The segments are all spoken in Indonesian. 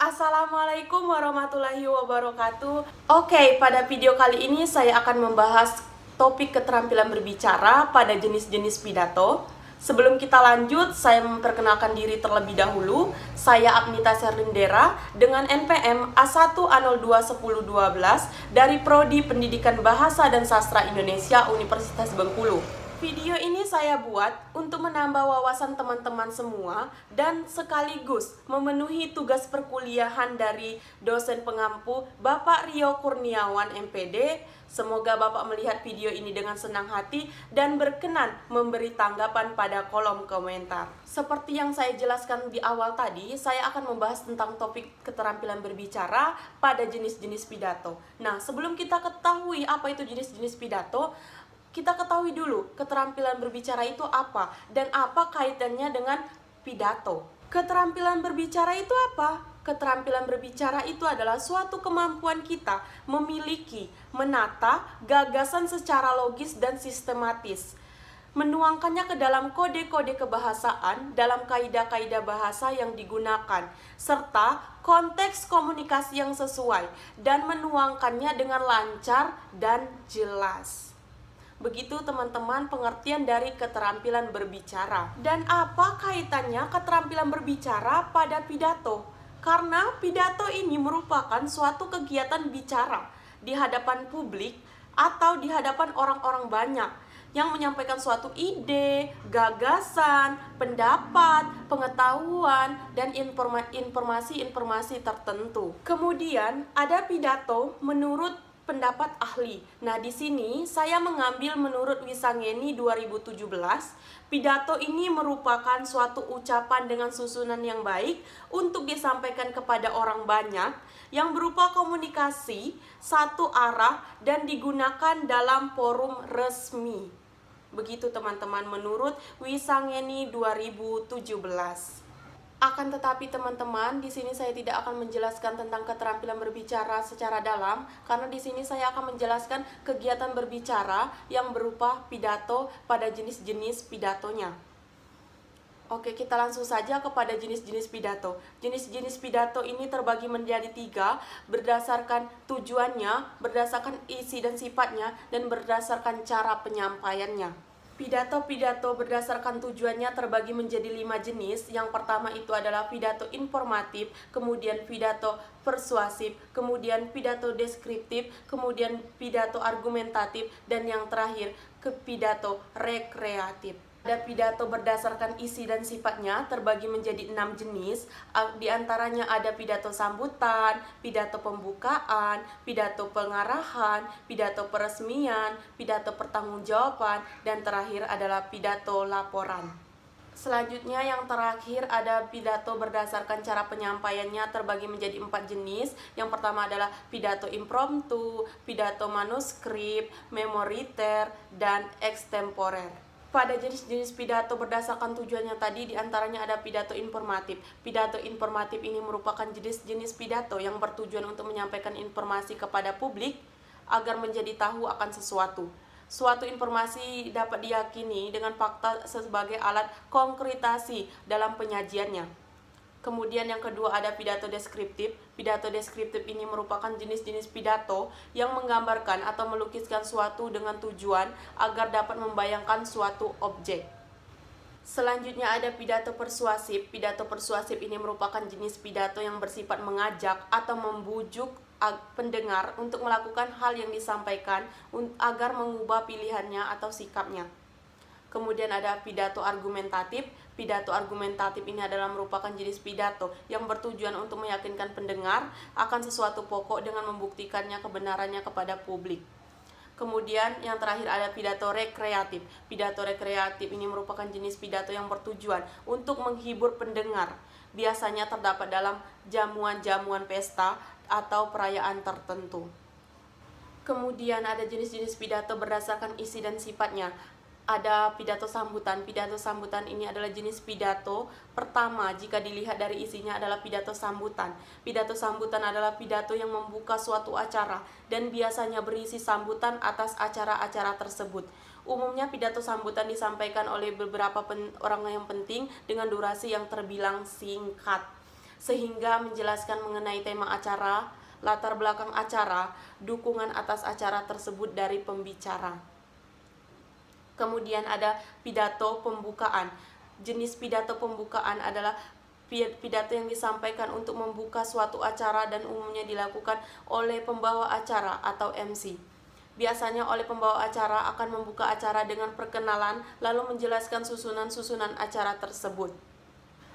Assalamualaikum warahmatullahi wabarakatuh. Oke, pada video kali ini saya akan membahas topik keterampilan berbicara pada jenis-jenis pidato. Sebelum kita lanjut, saya memperkenalkan diri terlebih dahulu. Saya Agnita Serlindera dengan NPM A1A021012 dari Prodi Pendidikan Bahasa dan Sastra Indonesia Universitas Bengkulu. Video ini saya buat untuk menambah wawasan teman-teman semua dan sekaligus memenuhi tugas perkuliahan dari dosen pengampu Bapak Rio Kurniawan MPD. Semoga Bapak melihat video ini dengan senang hati dan berkenan memberi tanggapan pada kolom komentar. Seperti yang saya jelaskan di awal tadi, saya akan membahas tentang topik keterampilan berbicara pada jenis-jenis pidato. Nah, sebelum kita ketahui apa itu jenis-jenis pidato, kita ketahui dulu keterampilan berbicara itu apa dan apa kaitannya dengan pidato. Keterampilan berbicara itu apa? Keterampilan berbicara itu adalah suatu kemampuan kita memiliki, menata gagasan secara logis dan sistematis, menuangkannya ke dalam kode-kode kebahasaan dalam kaidah-kaidah bahasa yang digunakan, serta konteks komunikasi yang sesuai, dan menuangkannya dengan lancar dan jelas. Begitu teman-teman pengertian dari keterampilan berbicara. Dan apa kaitannya keterampilan berbicara pada pidato? Karena pidato ini merupakan suatu kegiatan bicara di hadapan publik atau di hadapan orang-orang banyak yang menyampaikan suatu ide, gagasan, pendapat, pengetahuan, dan informasi-informasi tertentu. Kemudian ada pidato menurut pendapat ahli. Nah, di sini saya mengambil menurut Wisangeni 2017, pidato ini merupakan suatu ucapan dengan susunan yang baik untuk disampaikan kepada orang banyak yang berupa komunikasi satu arah dan digunakan dalam forum resmi. Begitu teman-teman menurut Wisangeni 2017. Akan tetapi teman-teman, di sini saya tidak akan menjelaskan tentang keterampilan berbicara secara dalam, karena di sini saya akan menjelaskan kegiatan berbicara yang berupa pidato pada jenis-jenis pidatonya. Oke, kita langsung saja kepada jenis-jenis pidato. Jenis-jenis pidato ini terbagi menjadi 3, berdasarkan tujuannya, berdasarkan isi dan sifatnya, dan berdasarkan cara penyampaiannya. Pidato-pidato berdasarkan tujuannya terbagi menjadi 5 jenis. Yang pertama itu adalah pidato informatif, kemudian pidato persuasif, kemudian pidato deskriptif, kemudian pidato argumentatif, dan yang terakhir pidato rekreatif. Ada pidato berdasarkan isi dan sifatnya terbagi menjadi 6 jenis. Di antaranya ada pidato sambutan, pidato pembukaan, pidato pengarahan, pidato peresmian, pidato pertanggungjawaban, dan terakhir adalah pidato laporan. Selanjutnya yang terakhir ada pidato berdasarkan cara penyampaiannya terbagi menjadi 4 jenis. Yang pertama adalah pidato impromptu, pidato manuskrip, memoriter, dan extemporer. Pada jenis-jenis pidato berdasarkan tujuannya tadi diantaranya ada pidato informatif. Pidato informatif ini merupakan jenis-jenis pidato yang bertujuan untuk menyampaikan informasi kepada publik agar menjadi tahu akan sesuatu. Suatu informasi dapat diyakini dengan fakta sebagai alat konkretasi dalam penyajiannya. Kemudian yang kedua ada pidato deskriptif. Pidato deskriptif ini merupakan jenis-jenis pidato yang menggambarkan atau melukiskan suatu dengan tujuan agar dapat membayangkan suatu objek. Selanjutnya ada pidato persuasif. Pidato persuasif ini merupakan jenis pidato yang bersifat mengajak atau membujuk pendengar untuk melakukan hal yang disampaikan agar mengubah pilihannya atau sikapnya. Kemudian ada pidato argumentatif. Pidato argumentatif ini adalah merupakan jenis pidato yang bertujuan untuk meyakinkan pendengar akan sesuatu pokok dengan membuktikannya kebenarannya kepada publik. Kemudian yang terakhir ada pidato rekreatif. Pidato rekreatif ini merupakan jenis pidato yang bertujuan untuk menghibur pendengar. Biasanya terdapat dalam jamuan-jamuan pesta atau perayaan tertentu. Kemudian ada jenis-jenis pidato berdasarkan isi dan sifatnya. Ada pidato sambutan. Pidato sambutan ini adalah jenis pidato pertama jika dilihat dari isinya adalah pidato sambutan. Pidato sambutan adalah pidato yang membuka suatu acara dan biasanya berisi sambutan atas acara-acara tersebut. Umumnya pidato sambutan disampaikan oleh beberapa orang yang penting dengan durasi yang terbilang singkat, sehingga menjelaskan mengenai tema acara, latar belakang acara, dukungan atas acara tersebut dari pembicara. Kemudian ada pidato pembukaan. Jenis pidato pembukaan adalah pidato yang disampaikan untuk membuka suatu acara dan umumnya dilakukan oleh pembawa acara atau MC. Biasanya oleh pembawa acara akan membuka acara dengan perkenalan lalu menjelaskan susunan-susunan acara tersebut.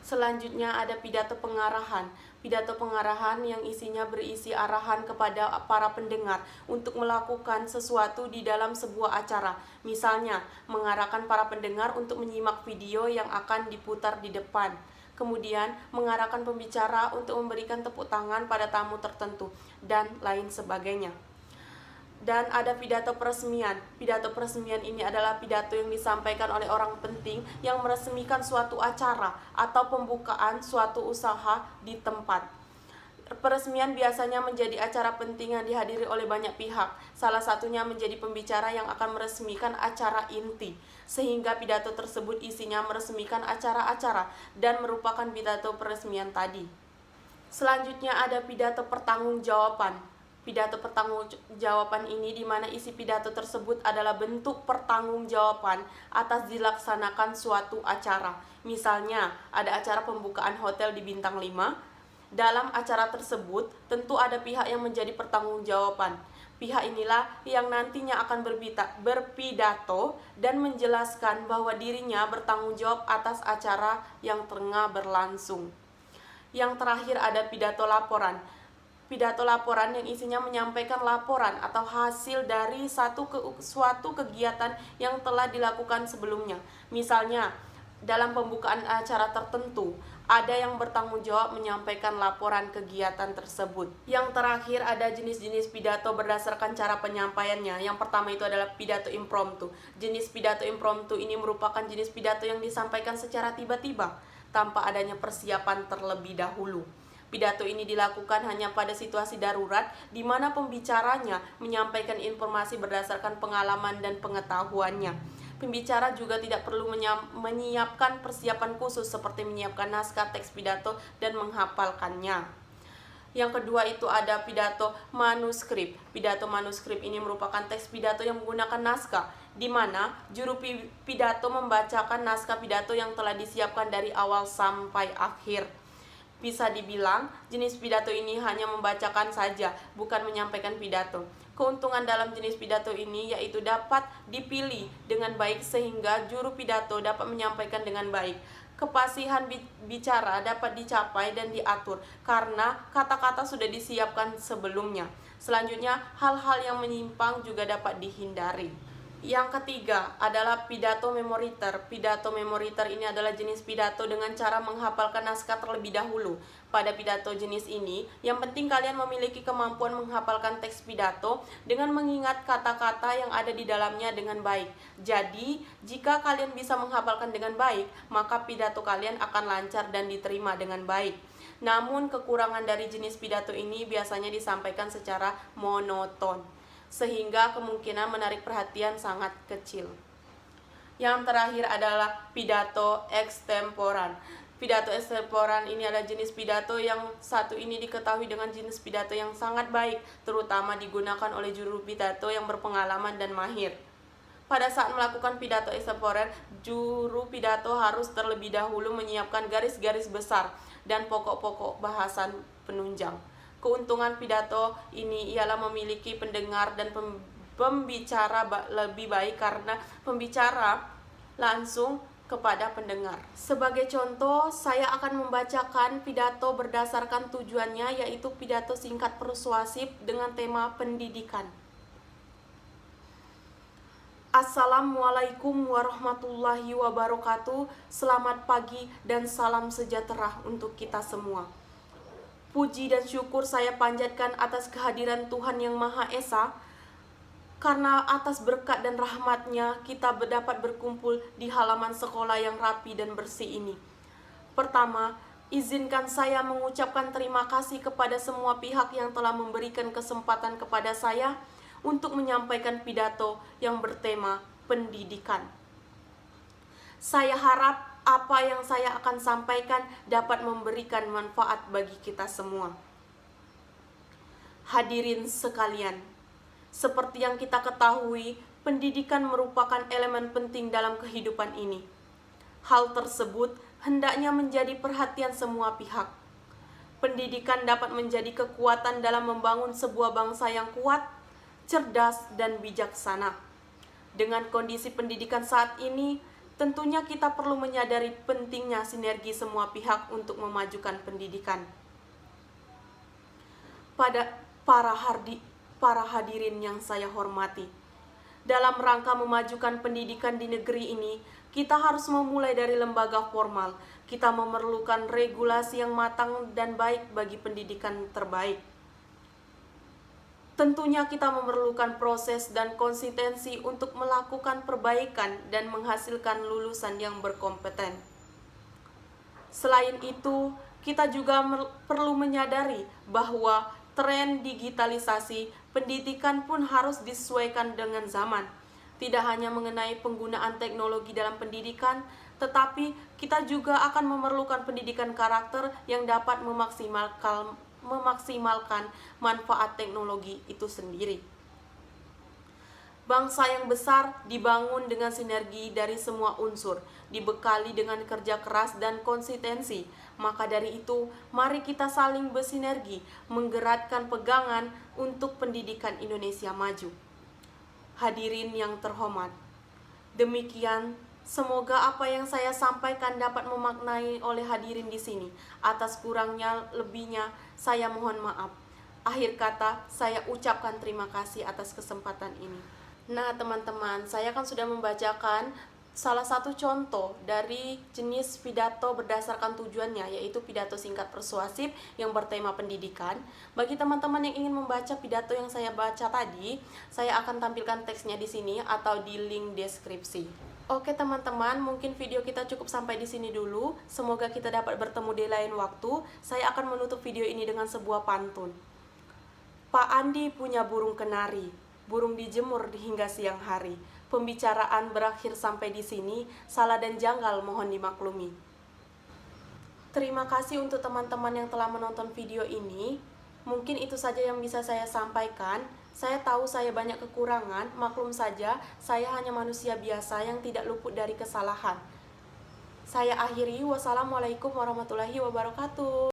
Selanjutnya ada pidato pengarahan. Pidato pengarahan yang isinya berisi arahan kepada para pendengar untuk melakukan sesuatu di dalam sebuah acara. Misalnya, mengarahkan para pendengar untuk menyimak video yang akan diputar di depan. Kemudian, mengarahkan pembicara untuk memberikan tepuk tangan pada tamu tertentu, dan lain sebagainya. Dan ada pidato peresmian. Pidato peresmian ini adalah pidato yang disampaikan oleh orang penting yang meresmikan suatu acara atau pembukaan suatu usaha di tempat. Peresmian biasanya menjadi acara penting yang dihadiri oleh banyak pihak. Salah satunya menjadi pembicara yang akan meresmikan acara inti, sehingga pidato tersebut isinya meresmikan acara-acara dan merupakan pidato peresmian tadi. Selanjutnya ada pidato pertanggungjawaban. Pidato pertanggungjawaban ini di mana isi pidato tersebut adalah bentuk pertanggungjawaban atas dilaksanakan suatu acara. Misalnya, ada acara pembukaan hotel di bintang 5. Dalam acara tersebut, tentu ada pihak yang menjadi pertanggungjawaban. Pihak inilah yang nantinya akan berpidato dan menjelaskan bahwa dirinya bertanggung jawab atas acara yang tengah berlangsung. Yang terakhir ada pidato laporan. Pidato laporan yang isinya menyampaikan laporan atau hasil dari suatu kegiatan yang telah dilakukan sebelumnya. Misalnya, dalam pembukaan acara tertentu, ada yang bertanggung jawab menyampaikan laporan kegiatan tersebut. Yang terakhir ada jenis-jenis pidato berdasarkan cara penyampaiannya. Yang pertama itu adalah pidato impromptu. Jenis pidato impromptu ini merupakan jenis pidato yang disampaikan secara tiba-tiba, tanpa adanya persiapan terlebih dahulu. Pidato ini dilakukan hanya pada situasi darurat di mana pembicaranya menyampaikan informasi berdasarkan pengalaman dan pengetahuannya. Pembicara juga tidak perlu menyiapkan persiapan khusus seperti menyiapkan naskah teks pidato dan menghafalkannya. Yang kedua itu ada pidato manuskrip. Pidato manuskrip ini merupakan teks pidato yang menggunakan naskah, di mana juru pidato membacakan naskah pidato yang telah disiapkan dari awal sampai akhir. Bisa dibilang, jenis pidato ini hanya membacakan saja, bukan menyampaikan pidato. Keuntungan dalam jenis pidato ini yaitu dapat dipilih dengan baik sehingga juru pidato dapat menyampaikan dengan baik. Kefasihan bicara dapat dicapai dan diatur karena kata-kata sudah disiapkan sebelumnya. Selanjutnya, hal-hal yang menyimpang juga dapat dihindari. Yang ketiga adalah pidato memoriter. Pidato memoriter ini adalah jenis pidato dengan cara menghafalkan naskah terlebih dahulu. Pada pidato jenis ini, yang penting kalian memiliki kemampuan menghafalkan teks pidato dengan mengingat kata-kata yang ada di dalamnya dengan baik. Jadi, jika kalian bisa menghafalkan dengan baik, maka pidato kalian akan lancar dan diterima dengan baik. Namun, kekurangan dari jenis pidato ini biasanya disampaikan secara monoton, sehingga kemungkinan menarik perhatian sangat kecil. Yang terakhir adalah pidato ekstemporan. Pidato ekstemporan ini adalah jenis pidato yang satu ini diketahui dengan jenis pidato yang sangat baik, terutama digunakan oleh juru pidato yang berpengalaman dan mahir. Pada saat melakukan pidato ekstemporer, juru pidato harus terlebih dahulu menyiapkan garis-garis besar dan pokok-pokok bahasan penunjang. Keuntungan pidato ini ialah memiliki pendengar dan pembicara lebih baik karena pembicara langsung kepada pendengar. Sebagai contoh, saya akan membacakan pidato berdasarkan tujuannya, yaitu pidato singkat persuasif dengan tema pendidikan. Assalamualaikum warahmatullahi wabarakatuh. Selamat pagi dan salam sejahtera untuk kita semua. Puji dan syukur saya panjatkan atas kehadiran Tuhan Yang Maha Esa. Karena atas berkat dan rahmat-Nya, kita dapat berkumpul di halaman sekolah yang rapi dan bersih ini. Pertama, izinkan saya mengucapkan terima kasih kepada semua pihak yang telah memberikan kesempatan kepada saya untuk menyampaikan pidato yang bertema pendidikan. Saya harap apa yang saya akan sampaikan dapat memberikan manfaat bagi kita semua. Hadirin sekalian, seperti yang kita ketahui, pendidikan merupakan elemen penting dalam kehidupan ini. Hal tersebut hendaknya menjadi perhatian semua pihak. Pendidikan dapat menjadi kekuatan dalam membangun sebuah bangsa yang kuat, cerdas, dan bijaksana. Dengan kondisi pendidikan saat ini, tentunya kita perlu menyadari pentingnya sinergi semua pihak untuk memajukan pendidikan. Pada para hadirin yang saya hormati, dalam rangka memajukan pendidikan di negeri ini, kita harus memulai dari lembaga formal. Kita memerlukan regulasi yang matang dan baik bagi pendidikan terbaik. Tentunya kita memerlukan proses dan konsistensi untuk melakukan perbaikan dan menghasilkan lulusan yang berkompeten. Selain itu, kita juga perlu menyadari bahwa tren digitalisasi pendidikan pun harus disesuaikan dengan zaman. Tidak hanya mengenai penggunaan teknologi dalam pendidikan, tetapi kita juga akan memerlukan pendidikan karakter yang dapat memaksimalkan manfaat teknologi itu sendiri. Bangsa yang besar dibangun dengan sinergi dari semua unsur, dibekali dengan kerja keras dan konsistensi. Maka dari itu, mari kita saling bersinergi, menggerakkan pegangan untuk pendidikan Indonesia maju. Hadirin yang terhormat, demikian semoga apa yang saya sampaikan dapat memaknai oleh hadirin di sini. Atas kurangnya lebihnya, saya mohon maaf. Akhir kata, saya ucapkan terima kasih atas kesempatan ini. Nah teman-teman, saya kan sudah membacakan salah satu contoh dari jenis pidato berdasarkan tujuannya, yaitu pidato singkat persuasif yang bertema pendidikan. Bagi teman-teman yang ingin membaca pidato yang saya baca tadi, saya akan tampilkan teksnya di sini atau di link deskripsi. Oke teman-teman, mungkin video kita cukup sampai di sini dulu. Semoga kita dapat bertemu di lain waktu. Saya akan menutup video ini dengan sebuah pantun. Pak Andi punya burung kenari, burung dijemur hingga siang hari. Pembicaraan berakhir sampai di sini, salah dan janggal mohon dimaklumi. Terima kasih untuk teman-teman yang telah menonton video ini. Mungkin itu saja yang bisa saya sampaikan. Saya tahu saya banyak kekurangan, maklum saja, saya hanya manusia biasa yang tidak luput dari kesalahan. Saya akhiri, wassalamualaikum warahmatullahi wabarakatuh.